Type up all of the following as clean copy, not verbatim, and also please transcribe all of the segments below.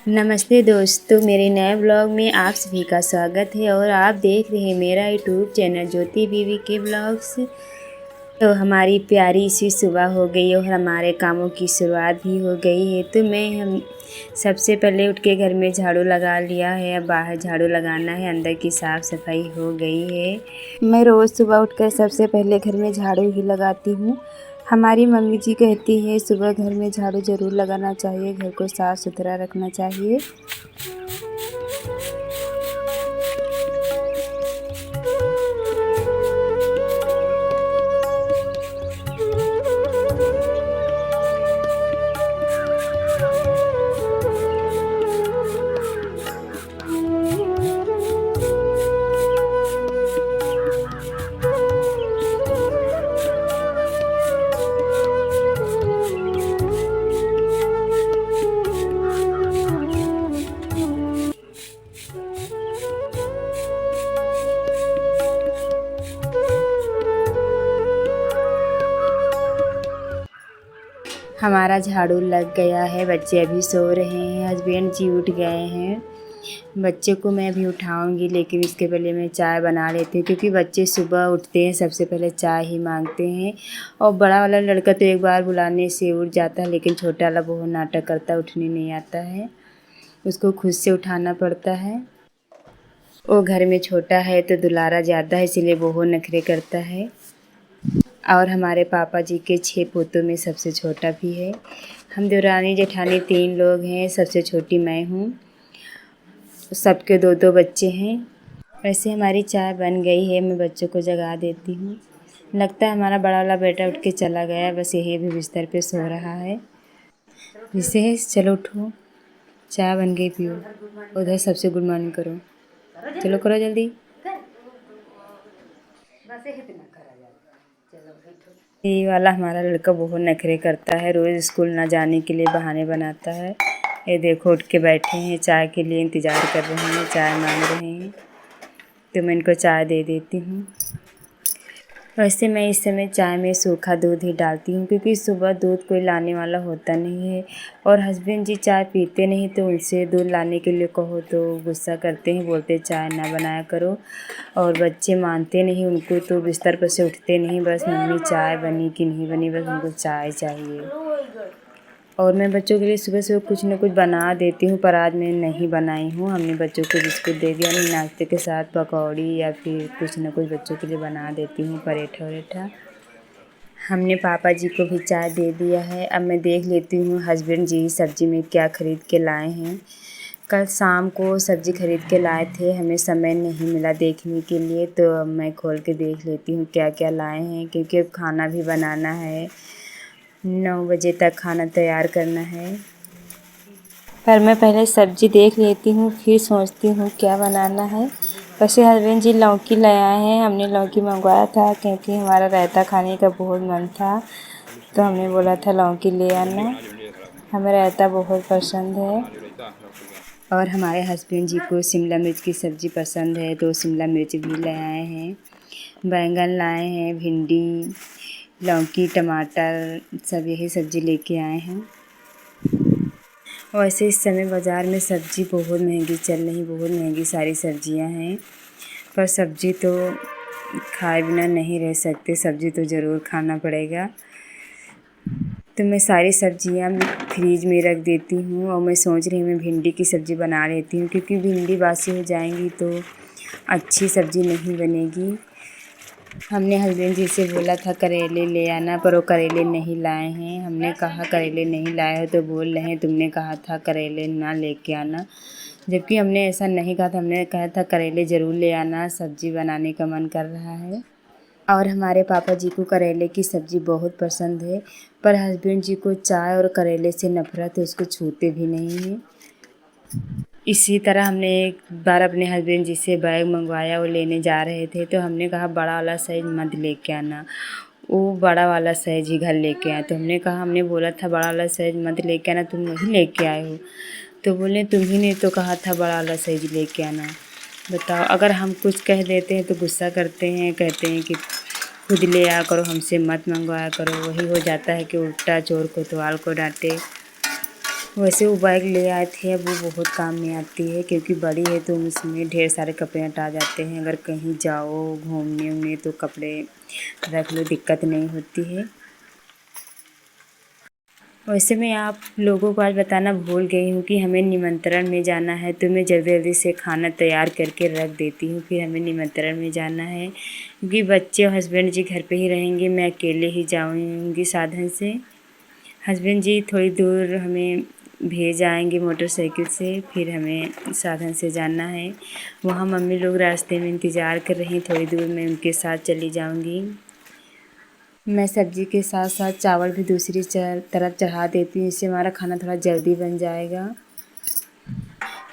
नमस्ते दोस्तों, मेरे नए ब्लॉग में आप सभी का स्वागत है और आप देख रहे हैं मेरा यूट्यूब चैनल ज्योति बीवी के ब्लॉग्स। तो हमारी प्यारी सी सुबह हो गई और हमारे कामों की शुरुआत भी हो गई है। तो हम सबसे पहले उठ के घर में झाड़ू लगा लिया है। अब बाहर झाड़ू लगाना है, अंदर की साफ़ सफाई हो गई है। मैं रोज़ सुबह उठकर सबसे पहले घर में झाड़ू ही लगाती हूँ। हमारी मम्मी जी कहती है सुबह घर में झाड़ू ज़रूर लगाना चाहिए, घर को साफ़ सुथरा रखना चाहिए। हमारा झाड़ू लग गया है। बच्चे अभी सो रहे हैं, हस्बैंड जी उठ गए हैं। बच्चे को मैं भी उठाऊंगी, लेकिन इसके पहले मैं चाय बना लेती हूँ, क्योंकि बच्चे सुबह उठते हैं सबसे पहले चाय ही मांगते हैं। और बड़ा वाला लड़का तो एक बार बुलाने से उठ जाता है, लेकिन छोटा वाला बहुत नाटक करता है, उठने नहीं आता है, उसको खुद से उठाना पड़ता है। वो घर में छोटा है तो दुलारा ज़्यादा है, इसीलिए बहुत नखरे करता है। और हमारे पापा जी के 6 पोतों में सबसे छोटा भी है। हम देवरानी जेठानी 3 लोग हैं, सबसे छोटी मैं हूँ। सबके 2-2 बच्चे हैं। वैसे हमारी चाय बन गई है, मैं बच्चों को जगा देती हूँ। लगता है हमारा बड़ा वाला बेटा उठ के चला गया, बस यही भी बिस्तर पे सो रहा है। विशेष चलो उठो, चाय बन गई, पियो। उधर सबसे गुड मॉर्निंग करो, चलो करो जल्दी। ये वाला हमारा लड़का बहुत नखरे करता है, रोज़ स्कूल ना जाने के लिए बहाने बनाता है। ये देखो उठ के बैठे हैं, चाय के लिए इंतज़ार कर रहे हैं, चाय मांग रहे हैं, तो मैं इनको चाय दे देती हूँ। वैसे मैं इस समय चाय में सूखा दूध ही डालती हूँ, क्योंकि सुबह दूध कोई लाने वाला होता नहीं है और हस्बैंड जी चाय पीते नहीं, तो उनसे दूध लाने के लिए कहो तो गुस्सा करते हैं, बोलते चाय ना बनाया करो। और बच्चे मानते नहीं उनको, तो बिस्तर पर से उठते नहीं, बस मम्मी चाय बनी कि नहीं बनी, बस उनको चाय चाहिए। और मैं बच्चों के लिए सुबह सुबह कुछ न कुछ बना देती हूँ, पर आज मैं नहीं बनाई हूँ। हमने बच्चों को बिस्कुट दे दिया, नहीं नाश्ते के साथ पकौड़ी या फिर कुछ न कुछ बच्चों के लिए बना देती हूँ, पराठा वराठा। हमने पापा जी को भी चाय दे दिया है। अब मैं देख लेती हूँ हस्बैंड जी सब्ज़ी में क्या ख़रीद के लाए हैं। कल शाम को सब्ज़ी ख़रीद के लाए थे, हमें समय नहीं मिला देखने के लिए, तो अब मैं खोल के देख लेती हूँ क्या क्या लाए हैं, क्योंकि अब खाना भी बनाना है। 9 बजे तक खाना तैयार करना है। पर मैं पहले सब्ज़ी देख लेती हूँ, फिर सोचती हूँ क्या बनाना है। वैसे हस्बैंड जी लौकी ले आए हैं, हमने लौकी मंगवाया था, क्योंकि हमारा रायता खाने का बहुत मन था, तो हमने बोला था लौकी ले आना। हमें रायता बहुत पसंद है। और हमारे हस्बैंड जी को शिमला मिर्च की सब्ज़ी पसंद है, तो शिमला मिर्च भी ले आए हैं। बैंगन लाए हैं, भिंडी, लौकी, टमाटर, सब यही सब्ज़ी लेके आए हैं। वैसे इस समय बाज़ार में सब्ज़ी बहुत महंगी चल रही, बहुत महंगी सारी सब्ज़ियां हैं, पर सब्ज़ी तो खाए बिना नहीं रह सकते, सब्ज़ी तो ज़रूर खाना पड़ेगा। तो मैं सारी सब्ज़ियां फ्रीज में रख देती हूँ, और मैं सोच रही हूँ मैं भिंडी की सब्ज़ी बना लेती हूँ, क्योंकि भिंडी बासी हो जाएंगी तो अच्छी सब्ज़ी नहीं बनेगी। हमने हस्बैंड जी से बोला था करेले ले आना, पर वो करेले नहीं लाए हैं। हमने कहा करेले नहीं लाए हो, तो बोल रहे हैं तुमने कहा था करेले ना लेके आना, जबकि हमने ऐसा नहीं कहा था। हमने कहा था करेले ज़रूर ले आना, सब्ज़ी बनाने का मन कर रहा है। और हमारे पापा जी को करेले की सब्ज़ी बहुत पसंद है, पर हस्बैंड जी को चाय और करेले से नफ़रत है, उसको छूते भी नहीं हैं। इसी तरह हमने एक बार अपने हस्बैंड जी से बैग मंगवाया, वो लेने जा रहे थे, तो हमने कहा बड़ा वाला साइज़ मत लेके आना, वो बड़ा वाला साइज़ ही घर लेके आए। तो हमने कहा हमने बोला था बड़ा वाला साइज़ मत लेके आना, तुम वही लेके आए हो। तो बोले तुम ही ने तो कहा था बड़ा वाला साइज़ लेके आना। बताओ, अगर हम कुछ कह देते हैं तो गुस्सा करते हैं, कहते हैं कि खुद ले आया करो, हमसे मत मंगवाया करो। वही हो जाता है कि उल्टा चोर कोतवाल को डांटे। वैसे वो बैग ले आए थे, अब वो बहुत काम में आती है क्योंकि बड़ी है तो उसमें ढेर सारे कपड़े हटा जाते हैं। अगर कहीं जाओ घूमने उमने तो कपड़े रख लो, दिक्कत नहीं होती है। वैसे मैं आप लोगों को आज बताना भूल गई हूँ कि हमें निमंत्रण में जाना है, तो मैं जल्दी जल्दी से खाना तैयार करके रख देती हूँ। फिर हमें निमंत्रण में जाना है क्योंकि बच्चे और हस्बैंड जी घर पे ही रहेंगे, मैं अकेले ही जाऊँगी साधन से। हस्बैंड जी थोड़ी दूर हमें भेज आएंगे मोटरसाइकिल से, फिर हमें साधन से जाना है। वहाँ मम्मी लोग रास्ते में इंतज़ार कर रही हैं, थोड़ी दूर मैं उनके साथ चली जाऊँगी। मैं सब्ज़ी के साथ साथ चावल भी दूसरी तरफ चढ़ा देती हूँ, इससे हमारा खाना थोड़ा जल्दी बन जाएगा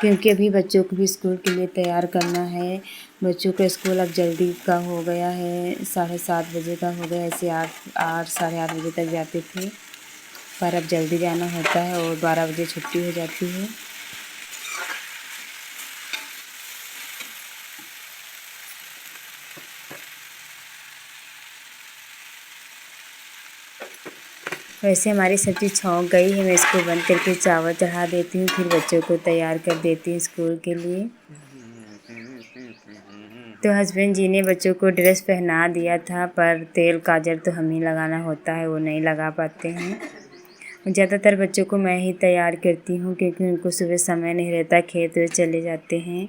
क्योंकि अभी बच्चों को भी स्कूल के लिए तैयार करना है। बच्चों का स्कूल अब जल्दी का हो गया है, 7:30 बजे का हो गया। ऐसे 8 साढ़े 8 बजे तक जाते थे, पर अब जल्दी जाना होता है और 12 बजे छुट्टी हो जाती है। वैसे हमारी सब्ज़ी छौंक गई है, मैं इसको बंद करके चावल चढ़ा देती हूँ, फिर बच्चों को तैयार कर देती हूँ स्कूल के लिए। तो हस्बैंड जी ने बच्चों को ड्रेस पहना दिया था, पर तेल काजल तो हम ही लगाना होता है, वो नहीं लगा पाते हैं। ज़्यादातर बच्चों को मैं ही तैयार करती हूँ क्योंकि उनको सुबह समय नहीं रहता, खेत वेत चले जाते हैं।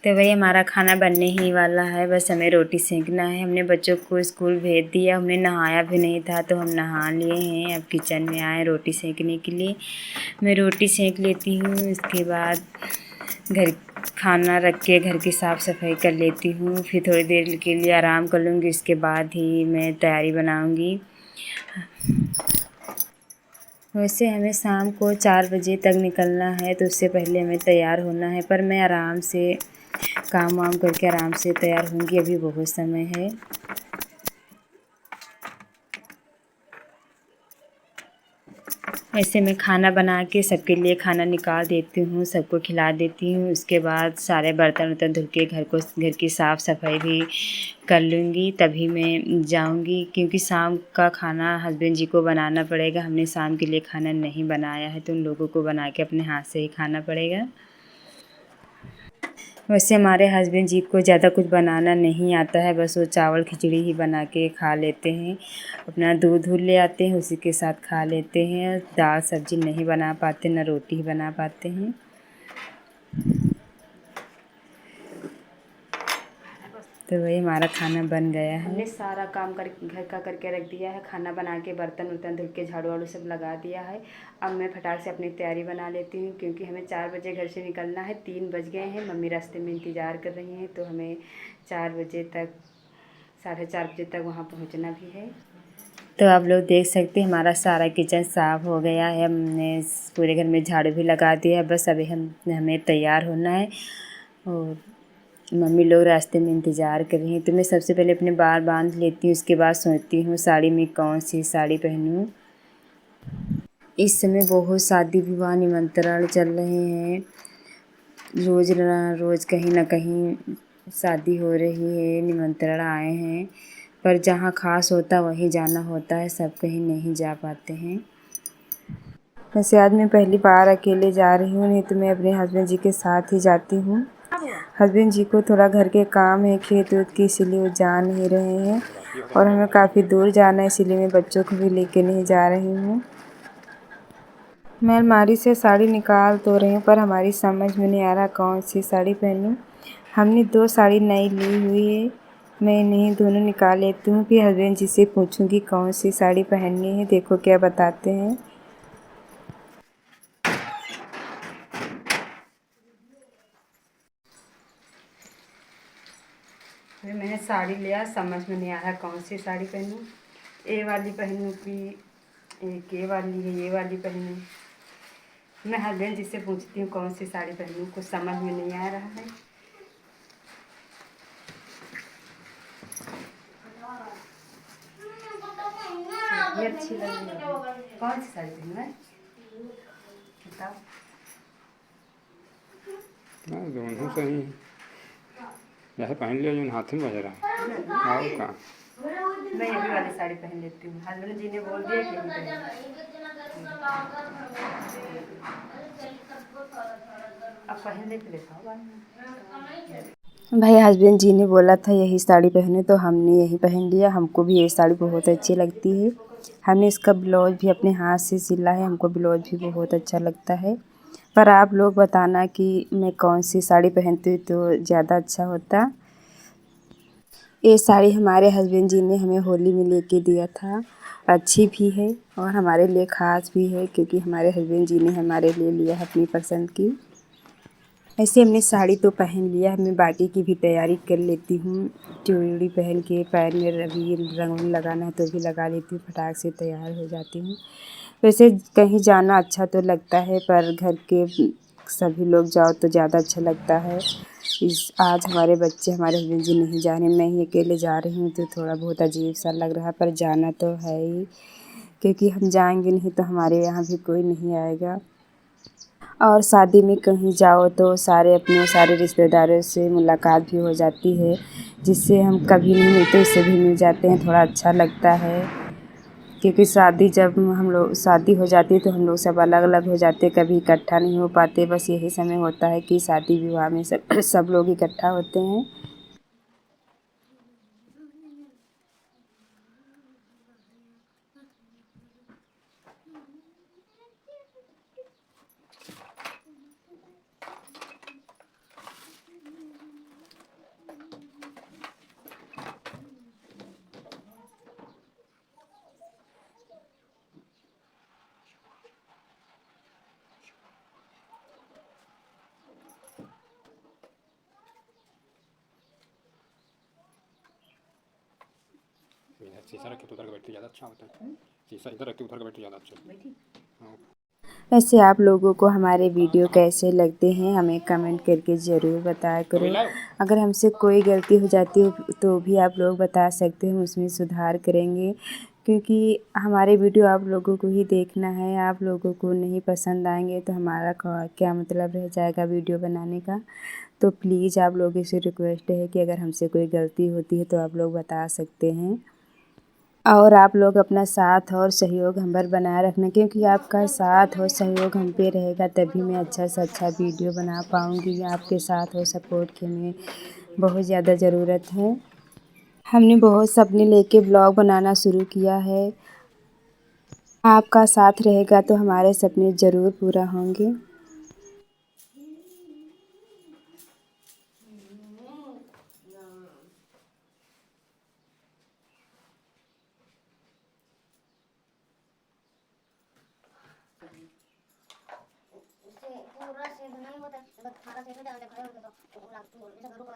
तो वही हमारा खाना बनने ही वाला है, बस हमें रोटी सेंकना है। हमने बच्चों को स्कूल भेज दिया, हमने नहाया भी नहीं था तो हम नहा लिए हैं। अब किचन में आए रोटी सेंकने के लिए। मैं रोटी सेंक लेती हूँ, इसके बाद घर खाना रख के घर की साफ़ सफाई कर लेती हूँ, फिर थोड़ी देर के लिए आराम कर लूँगी, उसके बाद ही मैं तैयारी बनाऊँगी। वैसे हमें शाम को 4 बजे तक निकलना है, तो उससे पहले हमें तैयार होना है, पर मैं आराम से काम वाम करके आराम से तैयार होंगी, अभी बहुत समय है। वैसे मैं खाना बना के सबके लिए खाना निकाल देती हूँ, सबको खिला देती हूँ। उसके बाद सारे बर्तन वर्तन धुल के घर की साफ़ सफाई भी कर लूँगी, तभी मैं जाऊँगी क्योंकि शाम का खाना हस्बैंड जी को बनाना पड़ेगा। हमने शाम के लिए खाना नहीं बनाया है, तो उन लोगों को बना के अपने हाथ से ही खाना पड़ेगा। वैसे हमारे हस्बैंड जी को ज़्यादा कुछ बनाना नहीं आता है, बस वो चावल खिचड़ी ही बना के खा लेते हैं। अपना दूध ले आते हैं, उसी के साथ खा लेते हैं। दाल सब्ज़ी नहीं बना पाते, ना रोटी ही बना पाते हैं। तो वही हमारा खाना बन गया है। हमने सारा काम कर घर का करके रख दिया है, खाना बना के बर्तन वर्तन धुल के झाड़ू वाड़ू सब लगा दिया है। अब मैं फटाक से अपनी तैयारी बना लेती हूँ क्योंकि हमें 4 बजे घर से निकलना है। 3 बज गए हैं, मम्मी रास्ते में इंतज़ार कर रही हैं, तो हमें 4 बजे तक 4:30 बजे तक वहाँ पहुँचना भी है। तो आप लोग देख सकते हैं हमारा सारा किचन साफ़ हो गया है, हमने पूरे घर में झाड़ू भी लगा दिया है। बस अभी हमें तैयार होना है और मम्मी लोग रास्ते में इंतज़ार कर रही हैं। तो मैं सबसे पहले अपने बाल बांध लेती हूँ, उसके बाद सोचती हूँ साड़ी में कौन सी साड़ी पहनूँ। इस समय बहुत शादी विवाह निमंत्रण चल रहे हैं, रोज़ ना रोज़ कहीं ना कहीं शादी हो रही है, निमंत्रण आए हैं, पर जहाँ ख़ास होता वहीं जाना होता है, सब कहीं नहीं जा पाते हैं। वैसे आज मैं पहली बार अकेले जा रही हूँ, नहीं तो मैं अपने हस्बैंड जी के साथ ही जाती हूँ। हस्बैंड जी को थोड़ा घर के काम है खेत वेत की, इसीलिए वो जा नहीं रहे हैं और हमें काफ़ी दूर जाना है, इसीलिए मैं बच्चों को भी लेके नहीं जा रही हूँ। मैं अलमारी से साड़ी निकाल तो रही हूँ, पर हमारी समझ में नहीं आ रहा कौन सी साड़ी पहनूँ। हमने 2 साड़ी नई ली हुई है, मैं इन्हीं दोनों निकाल लेती हूँ, फिर हस्बैंड जी से पूछूँगी कौन सी साड़ी पहननी है, देखो क्या बताते हैं। फिर मैंने साड़ी लिया, समझ में नहीं आ रहा कौन सी साड़ी पहनूँ, ये वाली पहनूँ कि एक ये वाली है, ये वाली पहनूँ। मैं हस्बैंड जी से पूछती हूँ कौन सी साड़ी पहनूँ, कुछ समझ में नहीं आ रहा है। ये अच्छी लग रही है, कौन सी साड़ी पहनूँ मैं, बताओ। दोनों सही हैं, जैसे पहन लिया जो हाथ में बज रहा है और का। मैं ये भी वाली साड़ी पहन लेती हूँ, हस्बैंड जी ने बोल दिया कि नहीं पहनना। अब पहन ले भाई हस्बैंड जी ने बोला था यही साड़ी पहने तो हमने यही पहन लिया। हमको भी ये साड़ी बहुत अच्छी लगती है। हमने इसका ब्लाउज भी अपने हाथ से सिला है। हमको ब्लाउज भी बहुत अच्छा लगता है। पर आप लोग बताना कि मैं कौन सी साड़ी पहनती हूँ तो ज़्यादा अच्छा होता। ये साड़ी हमारे हस्बैंड जी ने हमें होली में लेके दिया था। अच्छी भी है और हमारे लिए ख़ास भी है क्योंकि हमारे हस्बैंड जी ने हमारे लिए लिया है अपनी पसंद की। ऐसे हमने साड़ी तो पहन लिया है। मैं बाकी की भी तैयारी कर लेती हूँ। चूड़ी पहन के पैर में अभी रंग लगाना है तो भी लगा लेती हूँ। फटाक से तैयार हो जाती हूँ। वैसे कहीं जाना अच्छा तो लगता है पर घर के सभी लोग जाओ तो ज़्यादा अच्छा लगता है। आज हमारे बच्चे हमारे हस्बैंड जी नहीं जा रहे, मैं ही अकेले जा रही हूँ तो थोड़ा बहुत अजीब सा लग रहा है पर जाना तो है ही क्योंकि हम जाएंगे नहीं तो हमारे यहाँ भी कोई नहीं आएगा। और शादी में कहीं जाओ तो सारे रिश्तेदारों से मुलाकात भी हो जाती है जिससे हम कभी नहीं मिलते उससे भी मिल जाते हैं। थोड़ा अच्छा लगता है क्योंकि जब हम लोग शादी हो जाती है तो हम लोग सब अलग अलग हो जाते, कभी इकट्ठा नहीं हो पाते। बस यही समय होता है कि शादी विवाह में सब लोग इकट्ठा होते हैं। शीशा रख के उधर के बैठे ज़्यादा अच्छा होता है। शीशा इधर रख के उधर के बैठे ज़्यादा अच्छा। हाँ। वैसे आप लोगों को हमारे वीडियो कैसे लगते हैं हमें कमेंट करके ज़रूर बताया करो। अगर हमसे कोई गलती हो जाती हो तो भी आप लोग बता सकते हैं, उसमें सुधार करेंगे क्योंकि हमारे वीडियो आप लोगों को ही देखना है। आप लोगों को नहीं पसंद आएंगे तो हमारा क्या मतलब रह जाएगा वीडियो बनाने का। तो प्लीज़ आप लोगों से रिक्वेस्ट है कि अगर हमसे कोई गलती होती है तो आप लोग बता सकते हैं। और आप लोग अपना साथ और सहयोग हम पर बनाए रखना क्योंकि आपका साथ और सहयोग हम पे रहेगा तभी मैं अच्छा से अच्छा वीडियो बना पाऊँगी। आपके साथ और सपोर्ट की हमें बहुत ज़्यादा ज़रूरत है। हमने बहुत सपने लेके ब्लॉग बनाना शुरू किया है। आपका साथ रहेगा तो हमारे सपने ज़रूर पूरा होंगे। पूरा से नहीं होता खाना से डालते खड़े होते तो ऐसा घरों का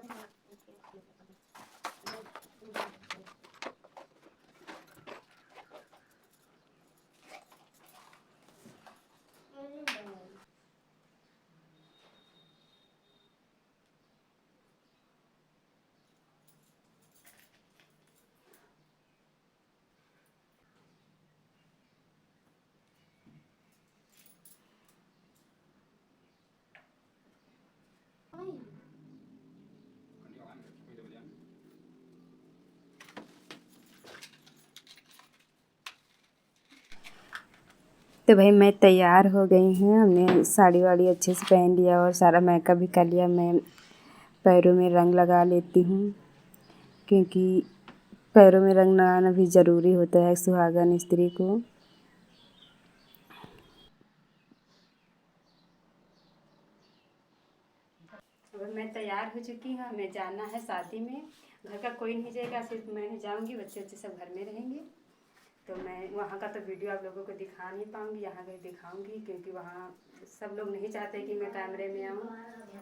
तो भाई मैं तैयार हो गई हूँ। हमने साड़ी वाड़ी अच्छे से पहन लिया और सारा मेकअप भी कर लिया। मैं पैरों में रंग लगा लेती हूँ क्योंकि पैरों में रंग लगाना भी ज़रूरी होता है सुहागन स्त्री को। मैं तैयार हो चुकी हूँ, हमें जाना है शादी में। घर का कोई नहीं जाएगा, सिर्फ मैं ही जाऊँगी, बच्चे सब घर में रहेंगे। तो मैं वहाँ का तो वीडियो आप लोगों को दिखा नहीं पाऊँगी, यहाँ का दिखाऊँगी क्योंकि वहाँ सब लोग नहीं चाहते कि मैं कैमरे में आऊँ।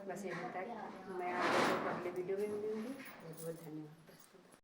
बस यहीं तक, मैं आप लोगों को अगले वीडियो में मिलूँगी। बहुत बहुत धन्यवाद।